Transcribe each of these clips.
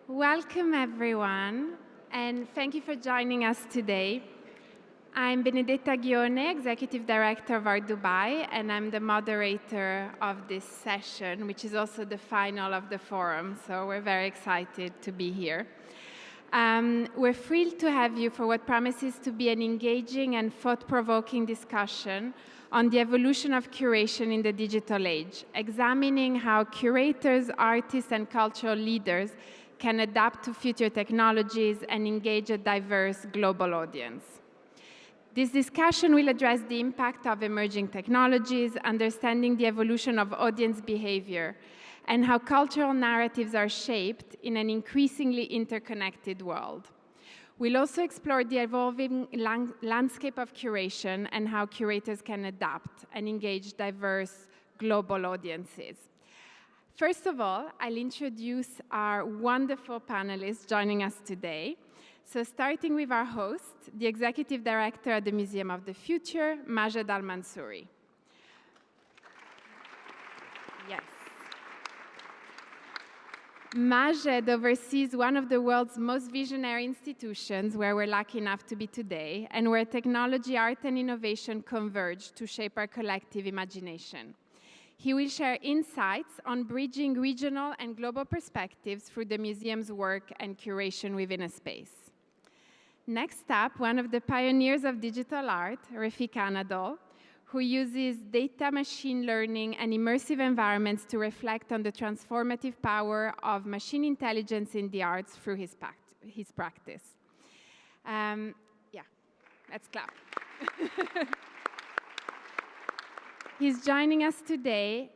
Welcome, everyone, and thank you for joining us today. I'm Benedetta Ghione, Executive Director of Art Dubai, and I'm the moderator of this session, which is also the final of the forum, so we're very excited to be here. We're thrilled to have you for what promises to be an engaging and thought-provoking discussion on the evolution of curation in the digital age, examining how curators, artists, and cultural leaders can adapt to future technologies and engage a diverse global audience. This discussion will address the impact of emerging technologies, understanding the evolution of audience behavior, and how cultural narratives are shaped in an increasingly interconnected world. We'll also explore the evolving landscape of curation and how curators can adapt and engage diverse global audiences. First of all, I'll introduce our wonderful panelists joining us today. So starting with our host, the Executive Director at the Museum of the Future, Majed Al-Mansoori. Yes. Majed oversees one of the world's most visionary institutions where we're lucky enough to be today, and where technology, art, and innovation converge to shape our collective imagination. He will share insights on bridging regional and global perspectives through the museum's work and curation within a space. Next up, one of the pioneers of digital art, Refik Anadol, who uses data, machine learning, and immersive environments to reflect on the transformative power of machine intelligence in the arts through his practice. Let's clap. He's joining us today.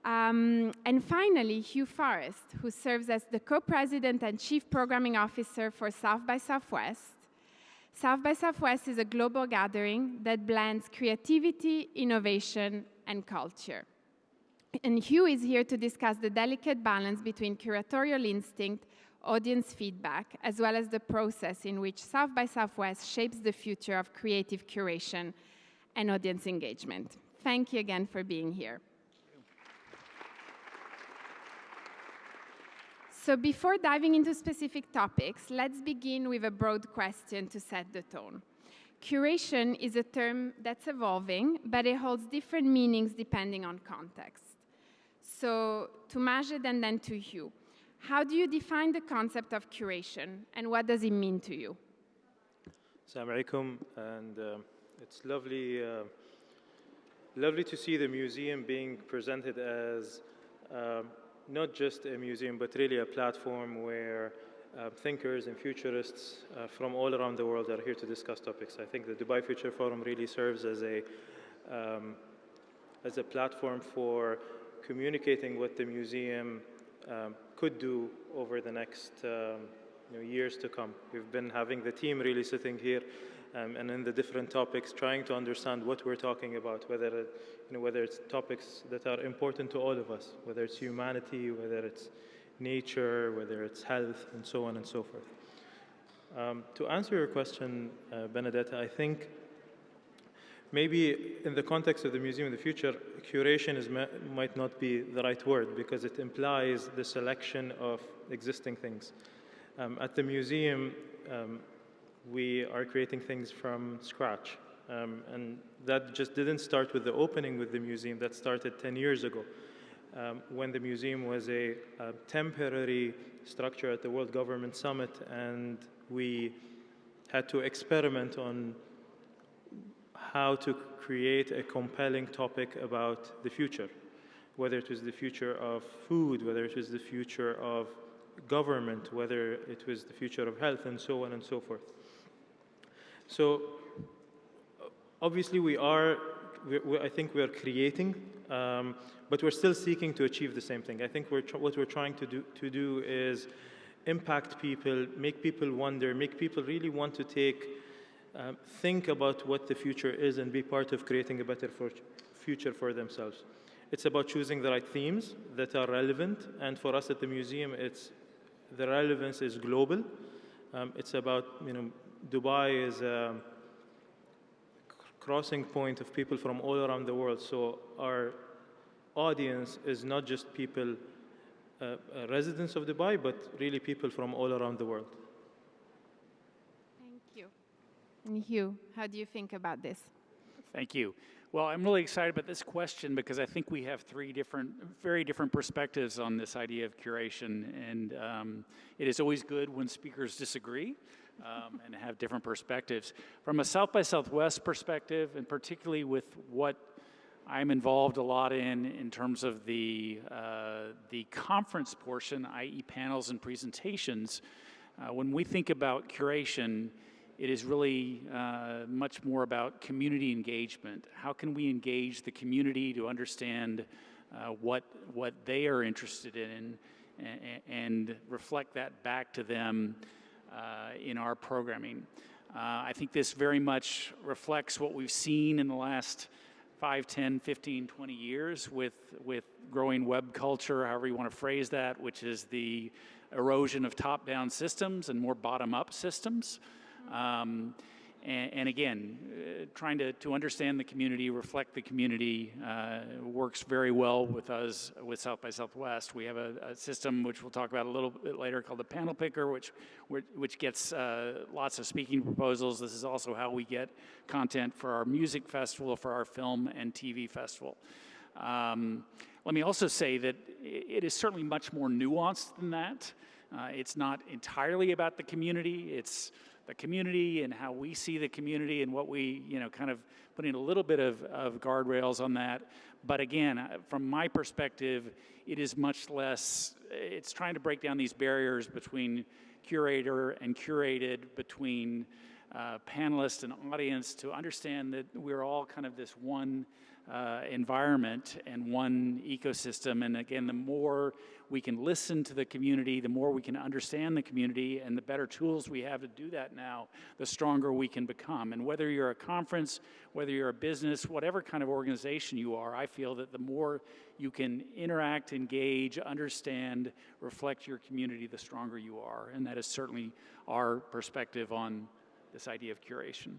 And finally, Hugh Forrest, who serves as the co-president and chief programming officer for South by Southwest. South by Southwest is a global gathering that blends creativity, innovation, and culture. And Hugh is here to discuss the delicate balance between curatorial instinct, audience feedback, as well as the process in which South by Southwest shapes the future of creative curation and audience engagement. Thank you again for being here. So before diving into specific topics, let's begin with a broad question to set the tone. Curation is a term that's evolving, but it holds different meanings depending on context. So to Majed and then to Hugh, how do you define the concept of curation, and what does it mean to you? Assalamu alaikum, and it's lovely to see the museum being presented as not just a museum, but really a platform where thinkers and futurists from all around the world are here to discuss topics. I think the Dubai Future Forum really serves as a platform for communicating what the museum could do over the next years to come. We've been having the team really sitting here and in the different topics, trying to understand what we're talking about, whether it's topics that are important to all of us, whether it's humanity, whether it's nature, whether it's health, and so on and so forth. To answer your question, Benedetta, I think maybe in the context of the Museum of the Future, curation might not be the right word because it implies the selection of existing things. At the museum, we are creating things from scratch. And that just didn't start with the opening with the museum. That started 10 years ago when the museum was a temporary structure at the World Government Summit, and we had to experiment on how to create a compelling topic about the future, whether it was the future of food, whether it was the future of government, whether it was the future of health, and so on and so forth. So obviously I think we are creating, but we're still seeking to achieve the same thing. I think what we're trying to do is impact people, make people wonder, make people really want to think about what the future is and be part of creating a better future for themselves. It's about choosing the right themes that are relevant, and for us at the museum, the relevance is global. It's about, Dubai is a crossing point of people from all around the world. So our audience is not just people residents of Dubai, but really people from all around the world. Thank you. And Hugh, how do you think about this? Thank you. Well, I'm really excited about this question because I think we have three very different perspectives on this idea of curation, and it is always good when speakers disagree and have different perspectives. From a South by Southwest perspective, and particularly with what I'm involved a lot in terms of the conference portion, i.e. panels and presentations, when we think about curation, it is really much more about community engagement. How can we engage the community to understand what they are interested in and reflect that back to them in our programming? I think this very much reflects what we've seen in the last 5, 10, 15, 20 years with growing web culture, however you want to phrase that, which is the erosion of top-down systems and more bottom-up systems. And again, trying to understand the community, reflect the community, works very well with us with South by Southwest. We have a system which we'll talk about a little bit later called the Panel Picker, which gets lots of speaking proposals. This is also how we get content for our music festival, for our film and TV festival. Let me also say that it is certainly much more nuanced than that. It's not entirely about the community. It's the community and how we see the community and what we, kind of putting a little bit of guardrails on that. But again, from my perspective, it is much less, it's trying to break down these barriers between curator and curated, between panelists and audience, to understand that we're all kind of this one environment and one ecosystem. And again, the more we can listen to the community, the more we can understand the community, and the better tools we have to do that now, the stronger we can become. And whether you're a conference, whether you're a business, whatever kind of organization you are, I feel that the more you can interact, engage, understand, reflect your community, the stronger you are. And that is certainly our perspective on this idea of curation.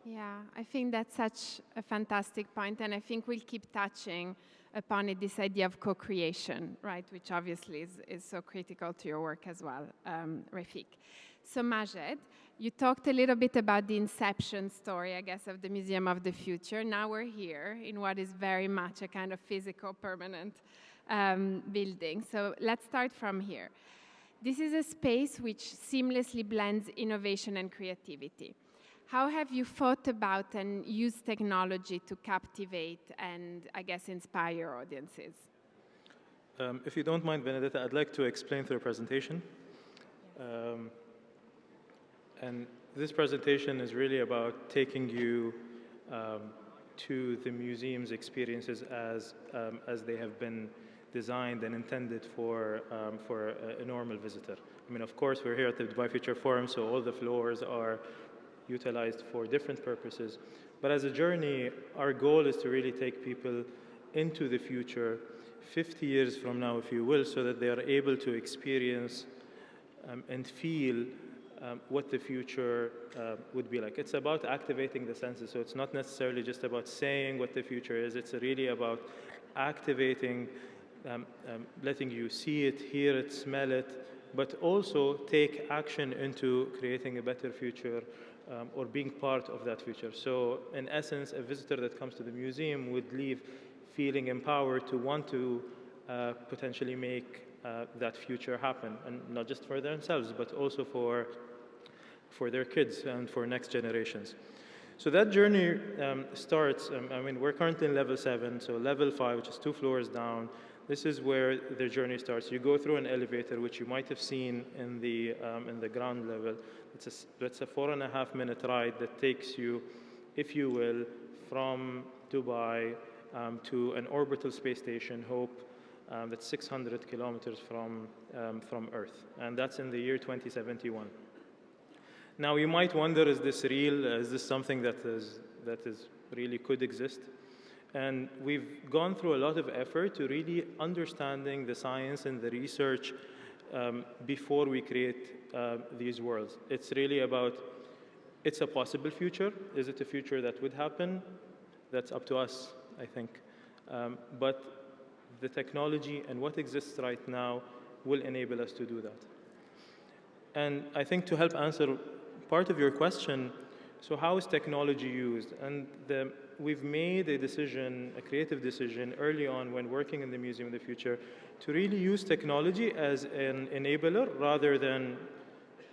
Yeah, I think that's such a fantastic point, and I think we'll keep touching upon it, this idea of co-creation, right, which obviously is so critical to your work as well, Refik. So Majed, you talked a little bit about the inception story, I guess, of the Museum of the Future. Now we're here in what is very much a kind of physical, permanent building. So let's start from here. This is a space which seamlessly blends innovation and creativity. How have you thought about and used technology to captivate and, I guess, inspire your audiences? If you don't mind, Benedetta, I'd like to explain through a presentation. And this presentation is really about taking you to the museum's experiences as they have been designed and intended for a normal visitor. I mean, of course, we're here at the Dubai Future Forum, so all the floors are utilized for different purposes. But as a journey, our goal is to really take people into the future, 50 years from now, if you will, so that they are able to experience and feel what the future would be like. It's about activating the senses, so it's not necessarily just about saying what the future is. It's really about activating, letting you see it, hear it, smell it, but also take action into creating a better future or being part of that future. So in essence, a visitor that comes to the museum would leave feeling empowered to want to potentially make that future happen, and not just for themselves, but also for their kids and for next generations. So that journey starts, I mean, we're currently in level 7, so level 5, which is 2 floors down, this is where the journey starts. You go through an elevator, which you might have seen in the ground level. It's a 4.5-minute ride that takes you, if you will, from Dubai to an orbital space station, Hope, that's 600 kilometers from Earth, and that's in the year 2071. Now, you might wonder, is this real? Is this something that is really could exist? And we've gone through a lot of effort to really understanding the science and the research before we create these worlds. It's really about, it's a possible future. Is it a future that would happen? That's up to us, I think. But the technology and what exists right now will enable us to do that. And I think to help answer part of your question, so how is technology used? And we've made a decision, a creative decision early on when working in the Museum of the Future to really use technology as an enabler rather than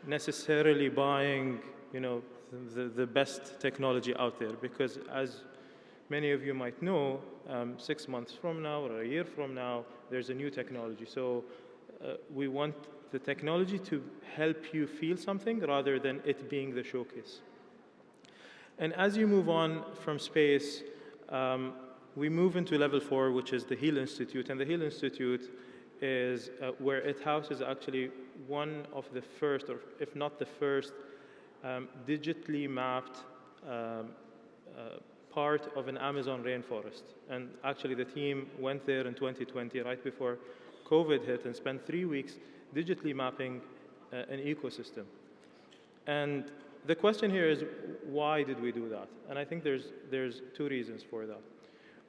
necessarily buying, the best technology out there. Because as many of you might know, 6 months from now or a year from now, there's a new technology. So we want the technology to help you feel something rather than it being the showcase. And as you move on from space, we move into level 4, which is the Hugh Institute. And the Hugh Institute is where it houses actually one of the first, or if not the first, digitally mapped part of an Amazon rainforest. And actually the team went there in 2020, right before COVID hit, and spent 3 weeks digitally mapping an ecosystem. And the question here is, why did we do that? And I think there's 2 reasons for that.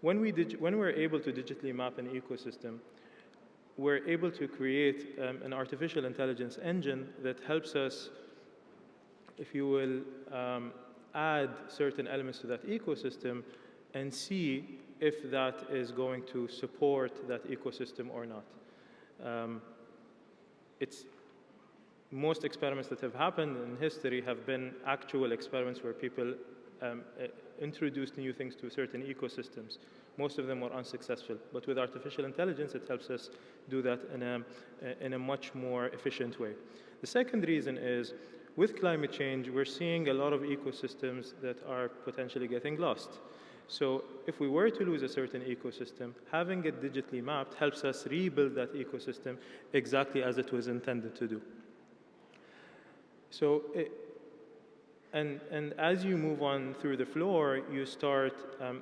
When we're able to digitally map an ecosystem, we're able to create an artificial intelligence engine that helps us, if you will, add certain elements to that ecosystem and see if that is going to support that ecosystem or not. Most experiments that have happened in history have been actual experiments where people introduced new things to certain ecosystems. Most of them were unsuccessful. But with artificial intelligence, it helps us do that in a much more efficient way. The second reason is, with climate change, we're seeing a lot of ecosystems that are potentially getting lost. So if we were to lose a certain ecosystem, having it digitally mapped helps us rebuild that ecosystem exactly as it was intended to do. So, and as you move on through the floor, you start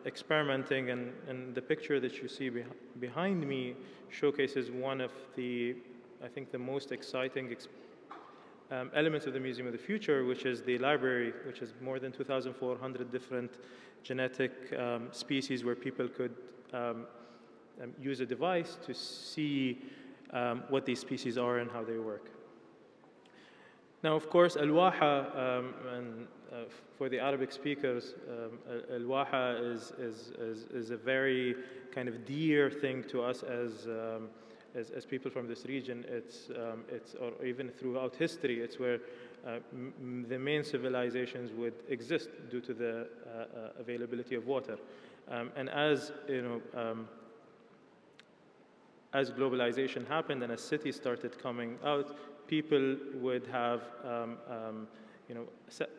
experimenting, and the picture that you see behind me showcases one of the, I think, the most exciting elements of the Museum of the Future, which is the library, which is more than 2,400 different genetic species where people could use a device to see what these species are and how they work. Now, of course, Al-Waha, and for the Arabic speakers, Al-Waha is a very kind of dear thing to us as people from this region. It's or even throughout history, it's where the main civilizations would exist due to the availability of water. And as as globalization happened and as cities started coming out, people would have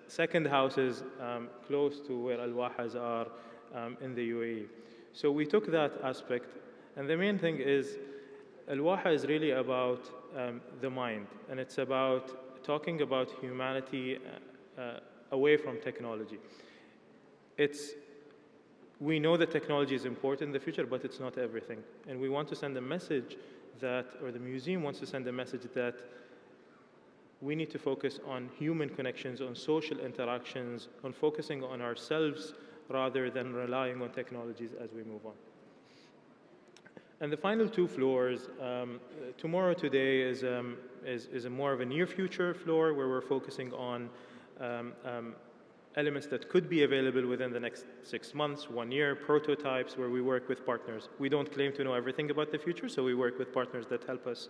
second houses close to where Al-Wahas are in the UAE. So we took that aspect, and the main thing is Al-Waha is really about the mind, and it's about talking about humanity away from technology. We know that technology is important in the future, but it's not everything. And we want to send a message that, or the museum wants to send a message that we need to focus on human connections, on social interactions, on focusing on ourselves rather than relying on technologies as we move on. And the final 2 floors, tomorrow today is a more of a near future floor where we're focusing on elements that could be available within the next 6 months, 1 year, prototypes where we work with partners. We don't claim to know everything about the future, so we work with partners that help us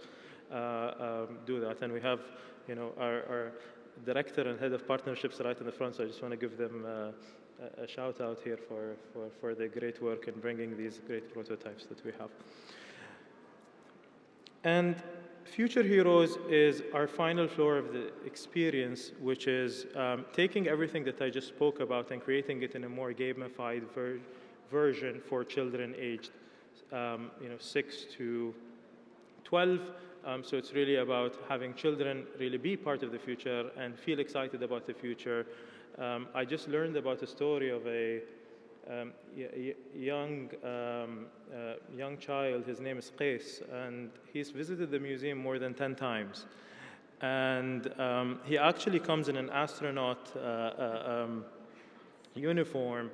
do that. And we have, our director and head of partnerships right in the front, so I just want to give them a shout out here for the great work in bringing these great prototypes that we have. And Future Heroes is our final floor of the experience, which is taking everything that I just spoke about and creating it in a more gamified version for children aged 6 to 12. So it's really about having children really be part of the future and feel excited about the future. I just learned about a story of a young child. His name is Qais, and he's visited the museum more than 10 times. And he actually comes in an astronaut uniform,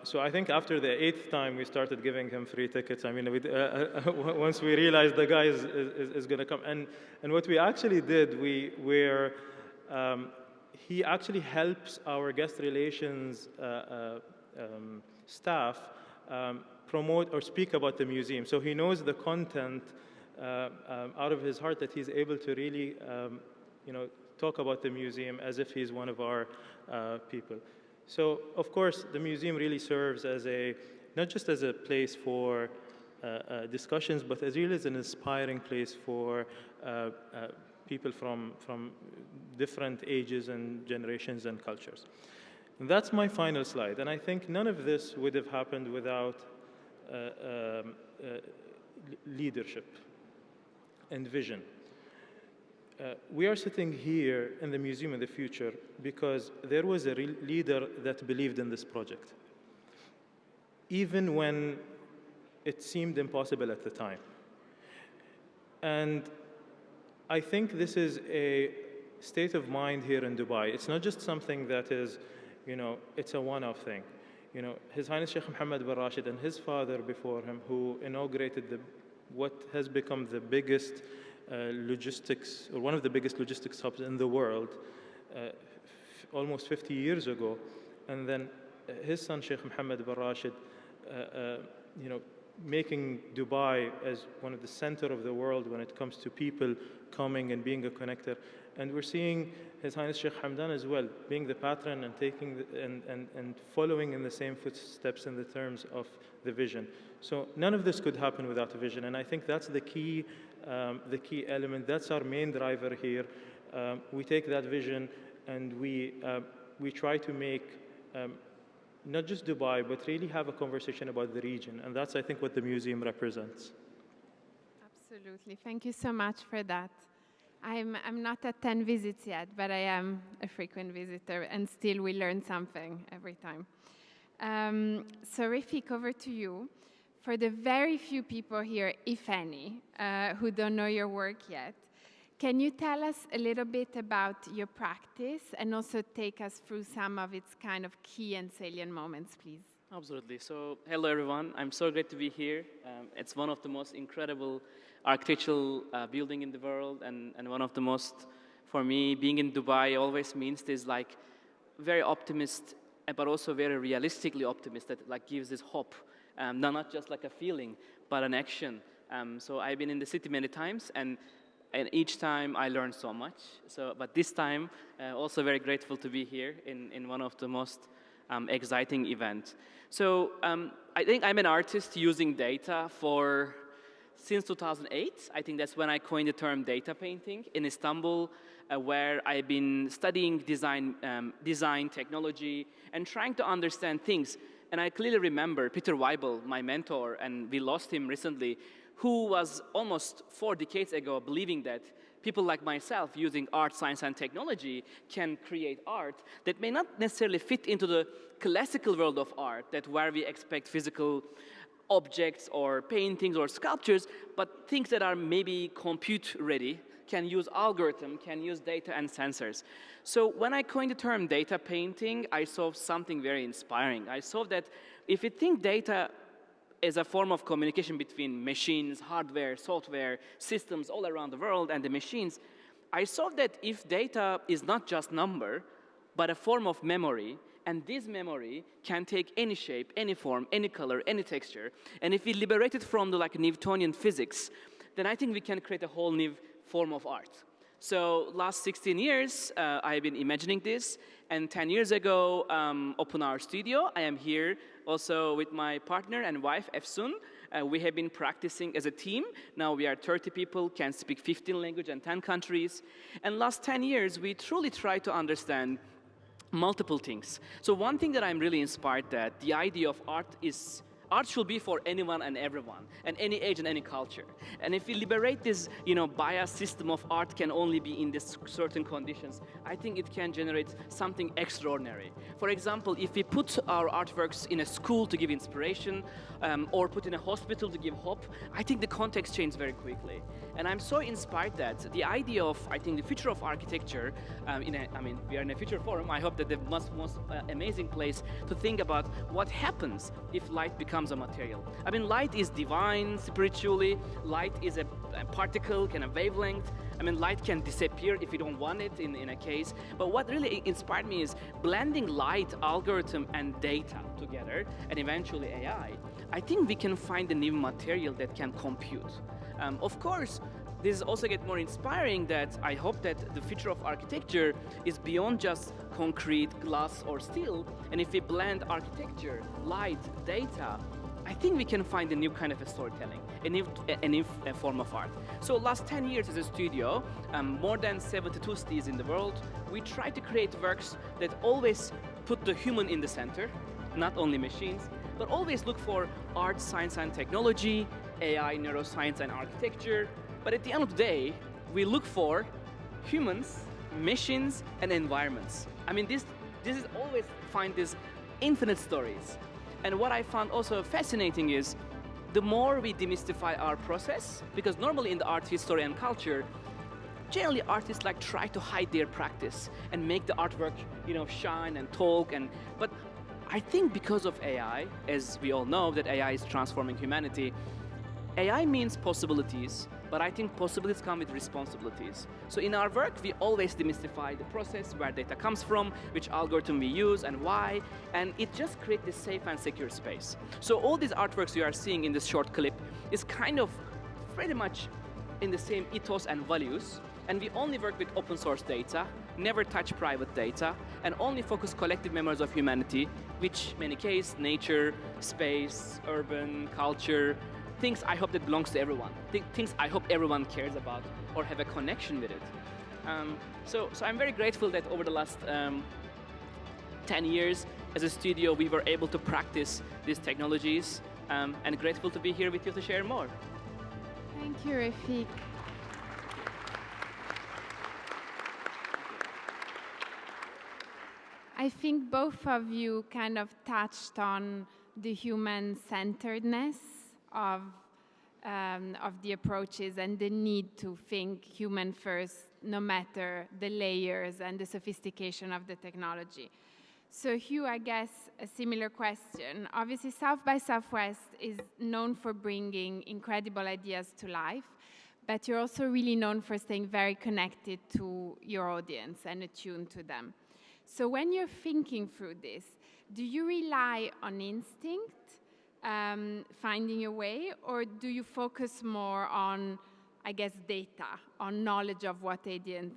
So I think after the 8th time, we started giving him free tickets. I mean, once we realized the guy is going to come. And what we actually did, he actually helps our guest relations staff promote or speak about the museum. So he knows the content out of his heart, that he's able to really talk about the museum as if he's one of our people. So, of course, the museum really serves as not just as a place for discussions, but as really as an inspiring place for people from different ages and generations and cultures. And that's my final slide. And I think none of this would have happened without leadership and vision. We are sitting here in the Museum of the Future because there was a leader that believed in this project, even when it seemed impossible at the time. And I think this is a state of mind here in Dubai. It's not just something that is, it's a one-off thing. His Highness Sheikh Mohammed bin Rashid and his father before him, who inaugurated what has become the biggest logistics, or one of the biggest logistics hubs in the world, almost 50 years ago. And then his son, Sheikh Mohammed bin Rashid, making Dubai as one of the center of the world when it comes to people coming and being a connector. And we're seeing His Highness Sheikh Hamdan as well, being the patron and taking and following in the same footsteps in the terms of the vision. So none of this could happen without a vision, and I think that's the key element. That's our main driver here. We take that vision and we try to make not just Dubai, but really have a conversation about the region, and that's, I think, what the museum represents. Absolutely. Thank you so much for that. I'm not at 10 visits yet, but I am a frequent visitor, and still we learn something every time. So Refik, over to you. For the very few people here, if any, who don't know your work yet, can you tell us a little bit about your practice and also take us through some of its kind of key and salient moments, please? Absolutely. So, hello everyone. I'm so great to be here. It's one of the most incredible architectural building in the world, and one of the most, for me, being in Dubai always means this like very optimist, but also very realistically optimist that like gives this hope. Not just like a feeling, but an action. So I've been in the city many times, and each time I learned so much. But this time, also very grateful to be here in one of the most exciting events. So I think I'm an artist using data since 2008. I think that's when I coined the term data painting in Istanbul, where I've been studying design technology and trying to understand things. And I clearly remember Peter Weibel, my mentor, and we lost him recently, who was almost 4 decades ago believing that people like myself using art, science, and technology can create art that may not necessarily fit into the classical world of art, that where we expect physical objects or paintings or sculptures, but things that are maybe compute ready, can use algorithm, can use data and sensors. So when I coined the term data painting, I saw something very inspiring. I saw that if you think data is a form of communication between machines, hardware, software, systems all around the world and the machines, I saw that if data is not just number, but a form of memory, and this memory can take any shape, any form, any color, any texture, and if we liberate it from the Newtonian physics, then I think we can create a whole new form of art. So last 16 years, I've been imagining this, and 10 years ago, opened our studio. I am here also with my partner and wife, Efsun. We have been practicing as a team. Now we are 30 people, can speak 15 languages and 10 countries. And last 10 years, we truly try to understand multiple things. So one thing that I'm really inspired that the idea of art is Art should be for anyone and everyone, and any age and any culture. And if we liberate this, bias system of art can only be in this certain conditions, I think it can generate something extraordinary. For example, if we put our artworks in a school to give inspiration, or put in a hospital to give hope, I think the context changes very quickly. And I'm so inspired that the idea of, I think, the future of architecture, we are in a future forum. I hope that the most amazing place to think about what happens if light becomes a material. I mean, light is divine spiritually. Light is a particle, kind of wavelength. I mean, light can disappear if you don't want it in a case. But what really inspired me is blending light, algorithm, and data together, and eventually AI. I think we can find a new material that can compute. Of course, this also gets more inspiring that I hope that the future of architecture is beyond just concrete, glass, or steel. And if we blend architecture, light, data, I think we can find a new kind of a storytelling, a new form of art. So last 10 years as a studio, more than 72 cities in the world, we try to create works that always put the human in the center, not only machines, but always look for art, science, and technology, AI, neuroscience, and architecture. But at the end of the day, we look for humans, machines, and environments. I mean, this is always find these infinite stories. And what I found also fascinating is the more we demystify our process, because normally in the art history and culture, generally artists try to hide their practice and make the artwork, shine and talk. But I think because of AI, as we all know that AI is transforming humanity, AI means possibilities, but I think possibilities come with responsibilities. So in our work, we always demystify the process, where data comes from, which algorithm we use, and why, and it just creates this safe and secure space. So all these artworks you are seeing in this short clip is kind of pretty much in the same ethos and values, and we only work with open source data, never touch private data, and only focus collective memories of humanity, which many cases, nature, space, urban, culture, things I hope that belongs to everyone, things I hope everyone cares about or have a connection with it. So I'm very grateful that over the last 10 years as a studio, we were able to practice these technologies, and grateful to be here with you to share more. Thank you, Refik. I think both of you kind of touched on the human-centeredness of the approaches and the need to think human first, no matter the layers and the sophistication of the technology. So Hugh, I guess a similar question. Obviously, South by Southwest is known for bringing incredible ideas to life, but you're also really known for staying very connected to your audience and attuned to them. So when you're thinking through this, do you rely on instinct, finding a way, or do you focus more on, I guess, data, on knowledge of what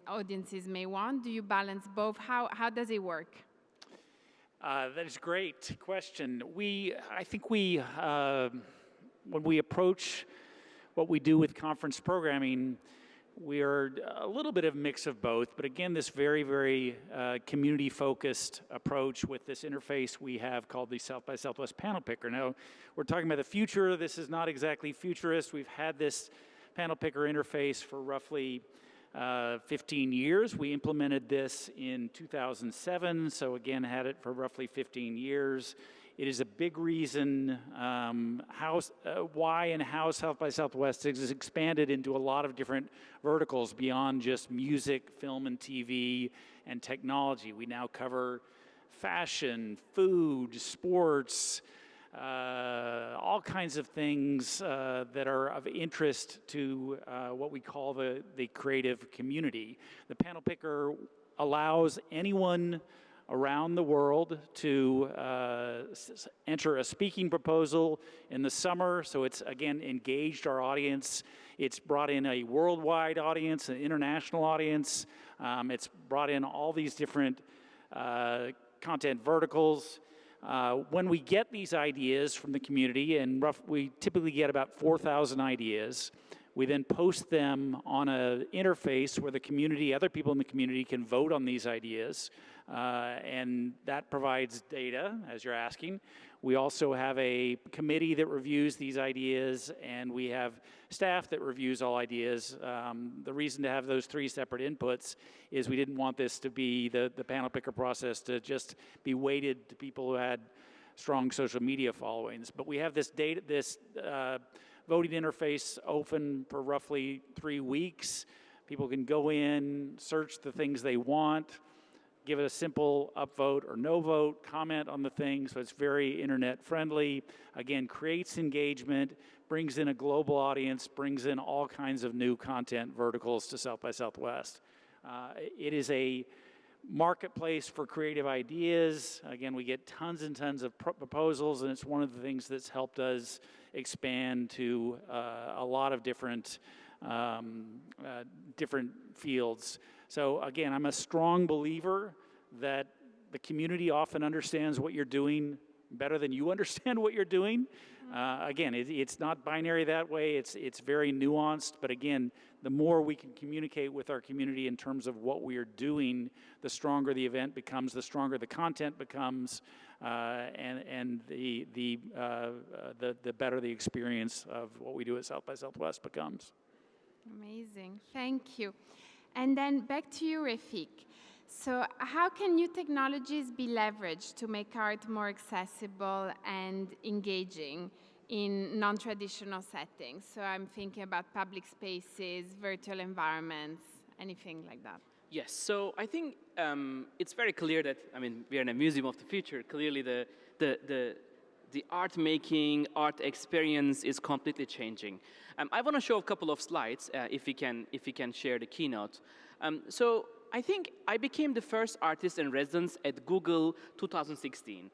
audiences may want? Do you balance both? How does it work? That is a great question. I think when we approach what we do with conference programming, we are a little bit of a mix of both, but again, this very, very community-focused approach with this interface we have called the South by Southwest Panel Picker. Now, we're talking about the future. This is not exactly futurist. We've had this panel picker interface for roughly 15 years. We implemented this in 2007, so again, had it for roughly 15 years. It is a big reason why and how South by Southwest has expanded into a lot of different verticals beyond just music, film, and TV, and technology. We now cover fashion, food, sports, all kinds of things that are of interest to what we call the creative community. The panel picker allows anyone around the world to enter a speaking proposal in the summer. So it's, again, engaged our audience. It's brought in a worldwide audience, an international audience. It's brought in all these different content verticals. When we get these ideas from the community, and we typically get about 4,000 ideas, We then post them on an interface where the community, other people in the community can vote on these ideas. And that provides data, as you're asking. We also have a committee that reviews these ideas, and we have staff that reviews all ideas. The reason to have those 3 separate inputs is we didn't want this to be the panel picker process to just be weighted to people who had strong social media followings. But we have this data, this voting interface open for roughly 3 weeks. People can go in, search the things they want, give it a simple upvote or no vote, comment on the thing, so it's very internet friendly. Again, creates engagement, brings in a global audience, brings in all kinds of new content verticals to South by Southwest. It is a marketplace for creative ideas. Again, we get tons and tons of proposals, and it's one of the things that's helped us expand to a lot of different fields. So again, I'm a strong believer that the community often understands what you're doing better than you understand what you're doing. Again, it's not binary that way. It's very nuanced. But again, the more we can communicate with our community in terms of what we are doing, the stronger the event becomes, the stronger the content becomes, and the better the experience of what we do at South by Southwest becomes. Amazing, thank you. And then back to you, Refik. So how can new technologies be leveraged to make art more accessible and engaging in non-traditional settings? So I'm thinking about public spaces, virtual environments, anything like that. Yes, so I think it's very clear that, I mean, we are in a museum of the future. Clearly the art making, art experience is completely changing. I want to show a couple of slides, if we can share the keynote. So I think I became the first artist in residence at Google 2016.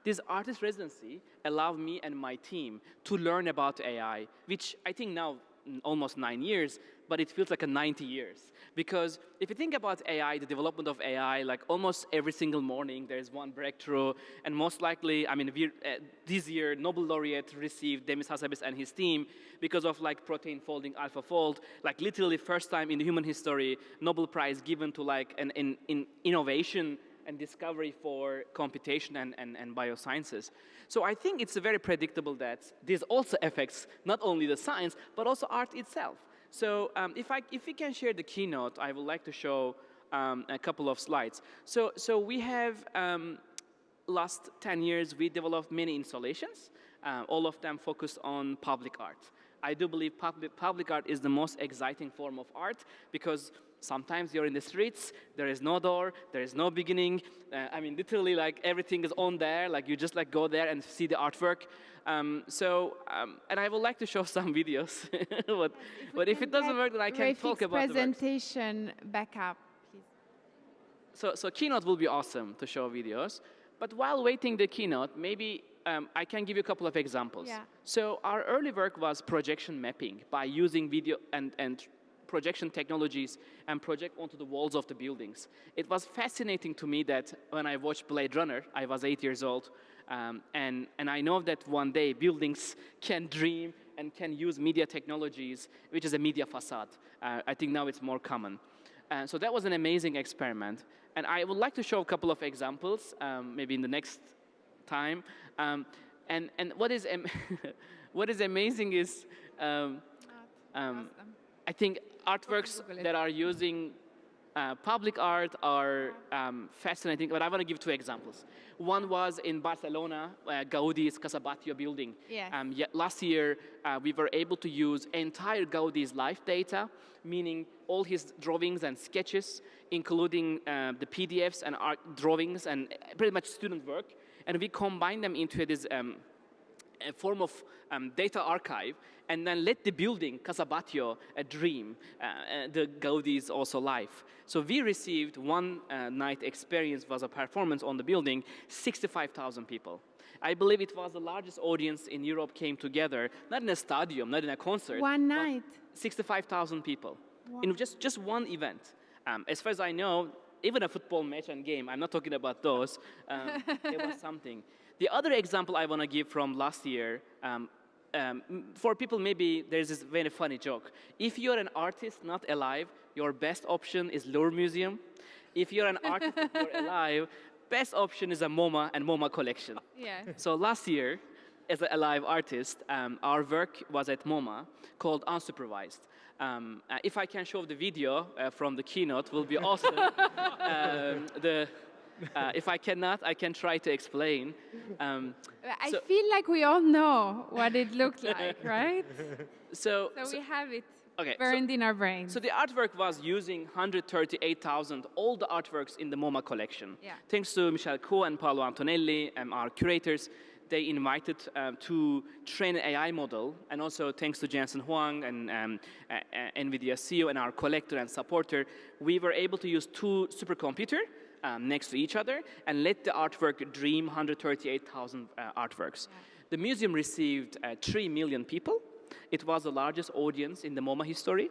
This artist residency allowed me and my team to learn about AI, which I think now almost 9 years, but it feels like 90 years. Because if you think about AI, the development of AI, like almost every single morning there's one breakthrough, and most likely, I mean, this year Nobel laureate received Demis Hassabis and his team because of like protein folding, AlphaFold, like literally first time in the human history, Nobel Prize given to like an innovation and discovery for computation and biosciences. So I think it's very predictable that this also affects not only the science, but also art itself. So if we can share the keynote, I would like to show a couple of slides. So we have, last 10 years, we developed many installations, all of them focused on public art. I do believe public art is the most exciting form of art because sometimes you're in the streets, there is no door, there is no beginning. I mean, literally, like everything is on there. Like you just like go there and see the artwork. And I would like to show some videos. but if it doesn't work, then I can talk about the presentation back up, please. So keynote will be awesome to show videos. But while waiting the keynote, maybe I can give you a couple of examples. Yeah. So our early work was projection mapping by using video and projection technologies and project onto the walls of the buildings. It was fascinating to me that when I watched Blade Runner, I was 8 years old, and I know that one day buildings can dream and can use media technologies, which is a media facade. I think now it's more common. So that was an amazing experiment. And I would like to show a couple of examples, maybe in the next time. And what is what is amazing is I think artworks that are using public art are fascinating, but I want to give 2 examples. One was in Barcelona, Gaudi's Casa Batlló building. Yes. Last year, we were able to use entire Gaudi's life data, meaning all his drawings and sketches, including the PDFs and art drawings and pretty much student work, and we combined them into this a form of data archive, and then let the building, Casa Batlló, dream. The Gaudi's also life. So we received one night experience, was a performance on the building, 65,000 people. I believe it was the largest audience in Europe came together, not in a stadium, not in a concert. One night. 65,000 people. Wow. In just one event. As far as I know, even a football match and game, I'm not talking about those, it was something. The other example I want to give from last year, for people, maybe there's this very funny joke. If you're an artist not alive, your best option is Louvre Museum. If you're an artist and you're alive, best option is a MoMA and MoMA collection. Yeah. So last year, as a live artist, our work was at MoMA called Unsupervised. If I can show the video from the keynote, will be awesome. If I cannot, I can try to explain. I feel like we all know what it looked like, right? So We have it okay, burned in our brains. So the artwork was using 138,000, all the artworks in the MoMA collection. Yeah. Thanks to Michel Coe and Paolo Antonelli, our curators, they invited to train an AI model, and also thanks to Jensen Huang and NVIDIA CEO and our collector and supporter, we were able to use two supercomputers next to each other and let the artwork dream 138,000 artworks. Yeah. The museum received 3 million people. It was the largest audience in the MoMA history,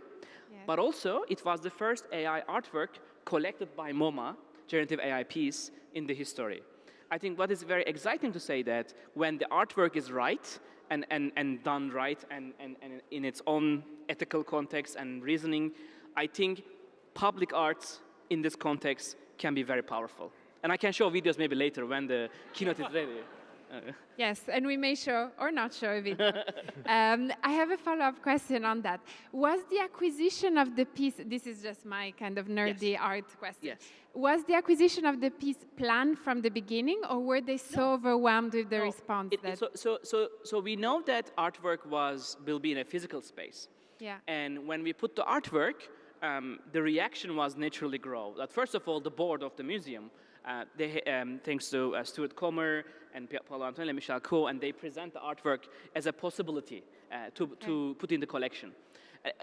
yes. But also it was the first AI artwork collected by MoMA, generative AI piece, in the history. I think what is very exciting to say that when the artwork is right and done right and in its own ethical context and reasoning, I think public arts in this context can be very powerful. And I can show videos maybe later when the keynote is ready. Yes, and we may show or not show a video. I have a follow-up question on that. Was the acquisition of the piece, this is just my kind of nerdy yes. art question. Yes. Was the acquisition of the piece planned from the beginning, or were they so overwhelmed with the response? So we know that artwork will be in a physical space. Yeah. And when we put the artwork, the reaction was naturally grow. That first of all, the board of the museum, thanks to Stuart Comer and Paolo Antonelli and Michel Coe, and they present the artwork as a possibility to put in the collection.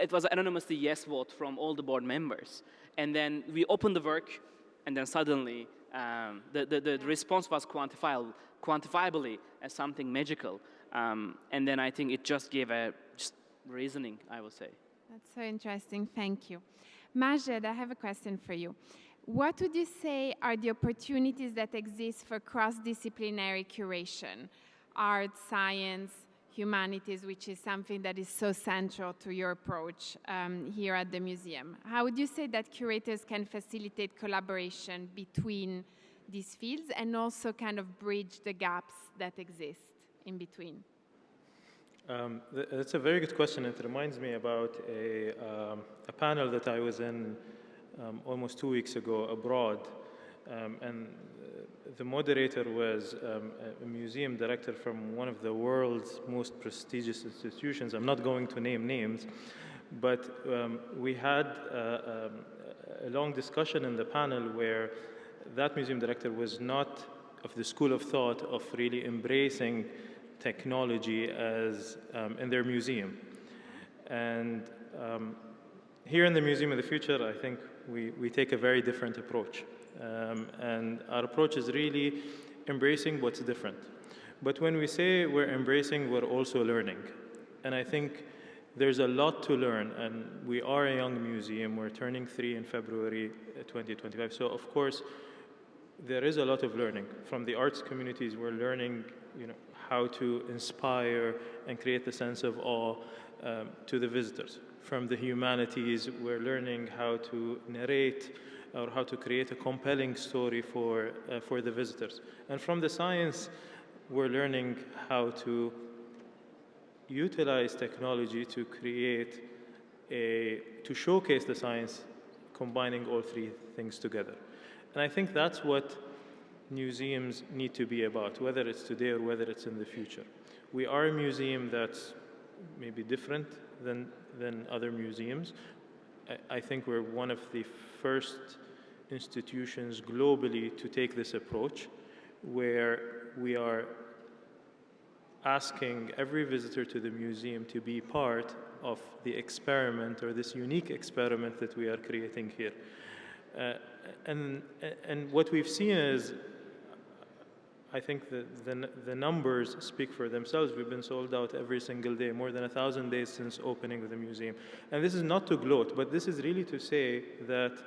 It was an anonymously yes vote from all the board members. And then we opened the work, and then suddenly the response was quantifiably as something magical. And then I think it just gave a reasoning, I would say. That's so interesting. Thank you. Majed, I have a question for you. What would you say are the opportunities that exist for cross-disciplinary curation? Art, science, humanities, which is something that is so central to your approach here at the museum. How would you say that curators can facilitate collaboration between these fields and also kind of bridge the gaps that exist in between? That's a very good question. It reminds me about a panel that I was in almost 2 weeks ago abroad, and the moderator was a museum director from one of the world's most prestigious institutions. I'm not going to name names, but we had a long discussion in the panel where that museum director was not of the school of thought of really embracing technology as in their museum. And here in the Museum of the Future, I think we take a very different approach. And our approach is really embracing what's different. But when we say we're embracing, we're also learning. And I think there's a lot to learn. And we are a young museum. We're turning 3 in February 2025. So, of course, there is a lot of learning. From the arts communities, we're learning, how to inspire and create a sense of awe to the visitors. From the humanities, we're learning how to narrate or how to create a compelling story for the visitors. And from the science, we're learning how to utilize technology to to showcase the science, combining all three things together. And I think that's what museums need to be about, whether it's today or whether it's in the future. We are a museum that's maybe different than other museums. I think we're one of the first institutions globally to take this approach, where we are asking every visitor to the museum to be part of the experiment, or this unique experiment that we are creating here. And what we've seen is, I think the numbers speak for themselves. We've been sold out every single day, more than 1,000 days since opening of the museum. And this is not to gloat, but this is really to say that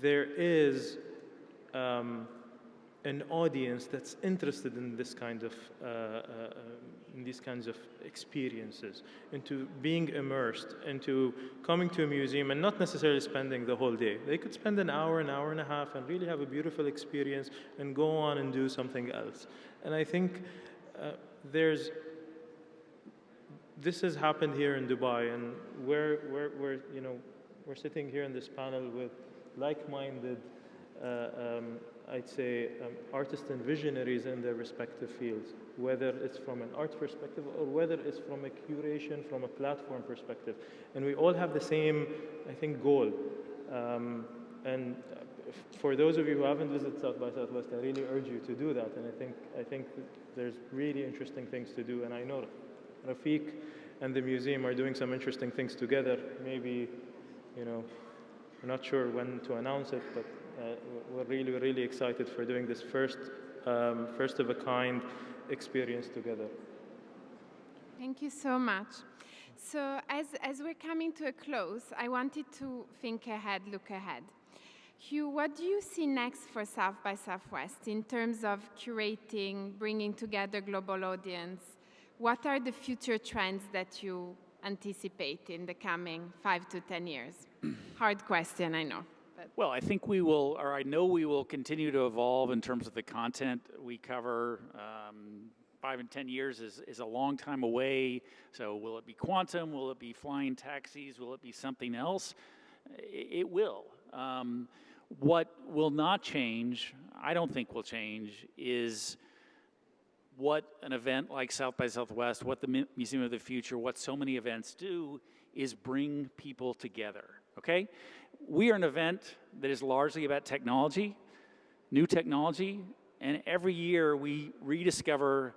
there is an audience that's interested in this kind of in these kinds of experiences, into being immersed, into coming to a museum and not necessarily spending the whole day. They could spend an hour and a half and really have a beautiful experience and go on and do something else. And I think this has happened here in Dubai, and we're sitting here in this panel with like-minded, I'd say, artists and visionaries in their respective fields, whether it's from an art perspective or whether it's from a curation, from a platform perspective. And we all have the same, I think, goal. And for those of you who haven't visited South by Southwest, I really urge you to do that. And I think there's really interesting things to do. And I know Refik and the museum are doing some interesting things together. Maybe, we're not sure when to announce it, but we're really excited for doing this first of a kind experience together. Thank you so much. So as we're coming to a close, I wanted to think ahead, look ahead. Hugh, what do you see next for South by Southwest in terms of curating, bringing together global audience? What are the future trends that you anticipate in the coming 5 to 10 years? Hard question, I know. Well, I think we will, or I know we will continue to evolve in terms of the content we cover. 5 and 10 years is a long time away. So will it be quantum? Will it be flying taxis? Will it be something else? It will. What will not change, I don't think will change, is what an event like South by Southwest, what the Museum of the Future, what so many events do is bring people together, okay? We are an event that is largely about technology, new technology, and every year we rediscover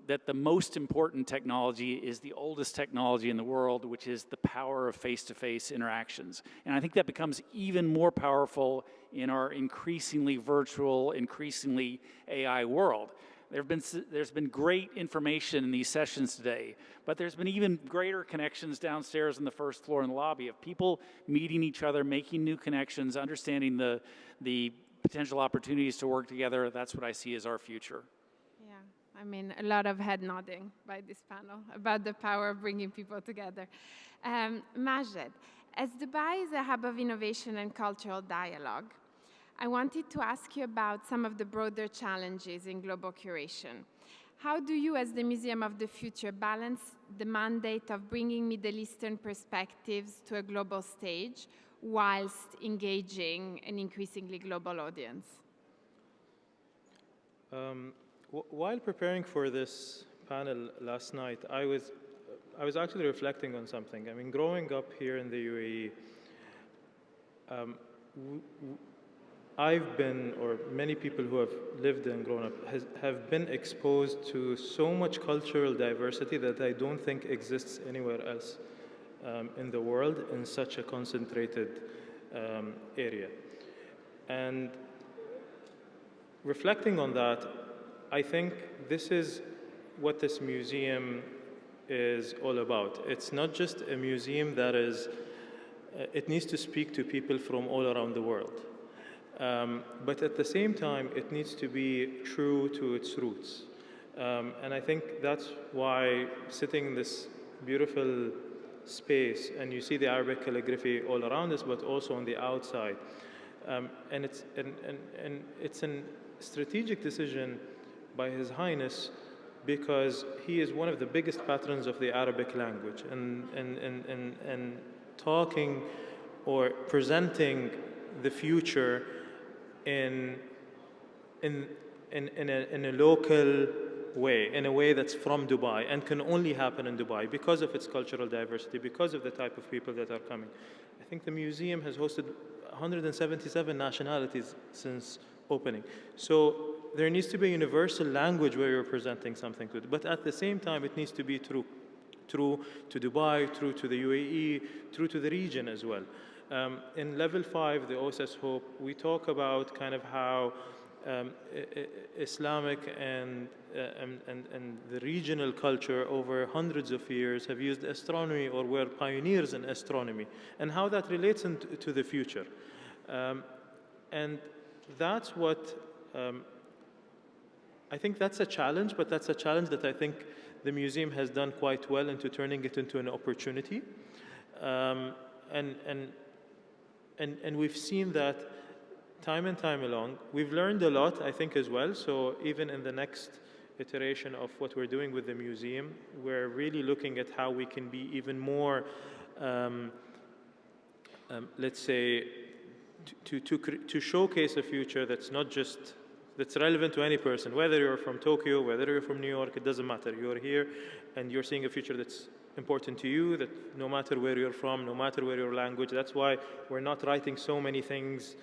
that the most important technology is the oldest technology in the world, which is the power of face-to-face interactions. And I think that becomes even more powerful in our increasingly virtual, increasingly AI world. There's been great information in these sessions today, but there's been even greater connections downstairs on the first floor in the lobby of people meeting each other, making new connections, understanding the potential opportunities to work together. That's what I see as our future. Yeah, I mean, a lot of head nodding by this panel about the power of bringing people together. Majed, as Dubai is a hub of innovation and cultural dialogue, I wanted to ask you about some of the broader challenges in global curation. How do you, as the Museum of the Future, balance the mandate of bringing Middle Eastern perspectives to a global stage whilst engaging an increasingly global audience? While preparing for this panel last night, I was actually reflecting on something. I mean, growing up here in the UAE, I've been, or many people who have lived and grown up, have been exposed to so much cultural diversity that I don't think exists anywhere else in the world in such a concentrated area. And reflecting on that, I think this is what this museum is all about. It's not just a museum that is, it needs to speak to people from all around the world. But at the same time, it needs to be true to its roots. And I think that's why sitting in this beautiful space, and you see the Arabic calligraphy all around us, but also on the outside. And it's a strategic decision by His Highness because he is one of the biggest patrons of the Arabic language. And talking or presenting the future in a local way, in a way that's from Dubai and can only happen in Dubai because of its cultural diversity, because of the type of people that are coming. I think the museum has hosted 177 nationalities since opening. So there needs to be a universal language where you're presenting something to it. But at the same time, it needs to be true to Dubai, true to the UAE, true to the region as well. In level 5, the OSS Hope, we talk about kind of how Islamic and the regional culture over hundreds of years have used astronomy or were pioneers in astronomy, and how that relates to the future. And that's what, I think that's a challenge, but that's a challenge that I think the museum has done quite well into turning it into an opportunity. And we've seen that time and time along. We've learned a lot, I think, as well. So even in the next iteration of what we're doing with the museum, we're really looking at how we can be even more, let's say, to showcase a future that's not just, that's relevant to any person, whether you're from Tokyo, whether you're from New York, it doesn't matter. You're here and you're seeing a future that's important to you, that no matter where you're from, no matter where your language, that's why we're not writing so many things,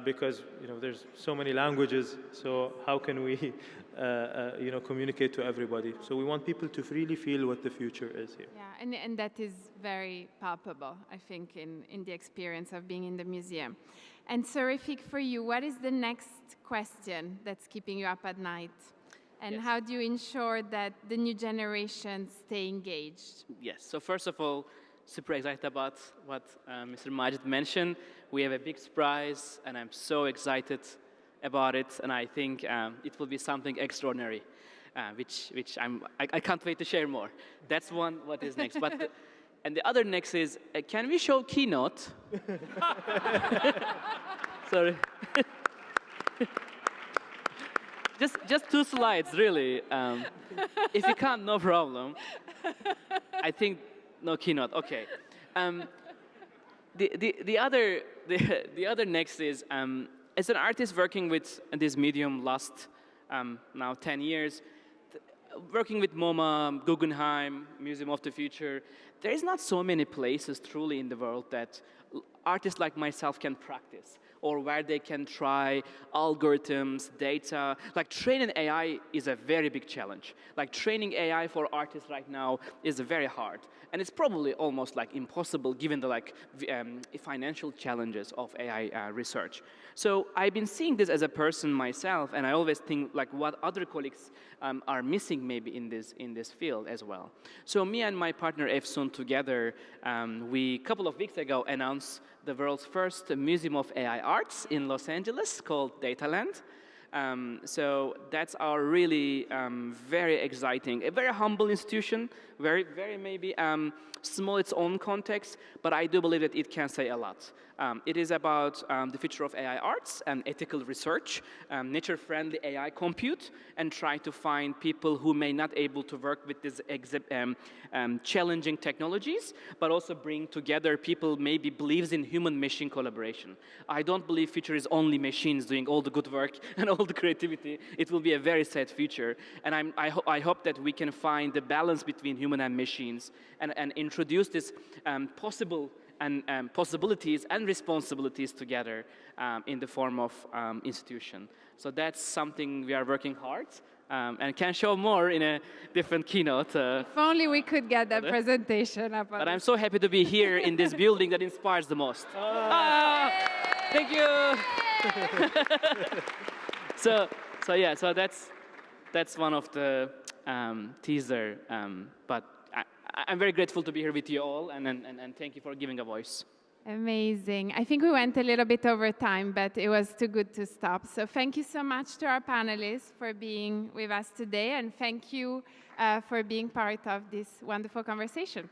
because there's so many languages, so how can we communicate to everybody? So we want people to really feel what the future is here. Yeah, and that is very palpable, I think, in the experience of being in the museum. And so, Refik, for you, what is the next question that's keeping you up at night? And Yes. how do you ensure that the new generations stay engaged? Yes, so first of all, super excited about what Mr. Majed mentioned. We have a big surprise, and I'm so excited about it, and I think it will be something extraordinary, which I can't wait to share more. That's one, what is next. But and the other next is, can we show keynote? Sorry. Just 2 slides, really. If you can't, no problem. I think no keynote. Okay. The other next is, as an artist working with this medium last now 10 years, working with MoMA, Guggenheim, Museum of the Future, there is not so many places truly in the world that artists like myself can practice, or where they can try algorithms, data. Like training AI is a very big challenge. Like training AI for artists right now is very hard. And it's probably almost like impossible given the financial challenges of AI research. So I've been seeing this as a person myself, and I always think like what other colleagues are missing maybe in this field as well. So me and my partner Efsun together, we a couple of weeks ago announced the world's first Museum of AI Arts in Los Angeles called Dataland. So that's our really very exciting, a very humble institution, very maybe small its own context, but I do believe that it can say a lot. It is about the future of AI arts and ethical research, nature-friendly AI compute, and try to find people who may not able to work with these challenging technologies, but also bring together people maybe believes in human-machine collaboration. I don't believe future is only machines doing all the good work and all the creativity. It will be a very sad future, and I hope that we can find the balance between human and machines and introduce this possibilities and responsibilities together in the form of institution. So that's something we are working hard and can show more in a different keynote. If only we could get that presentation up. But I'm so happy to be here in this building that inspires the most. Thank you. So that's one of the teaser. But I'm very grateful to be here with you all, and thank you for giving a voice. Amazing. I think we went a little bit over time, but it was too good to stop. So thank you so much to our panelists for being with us today, and thank you for being part of this wonderful conversation.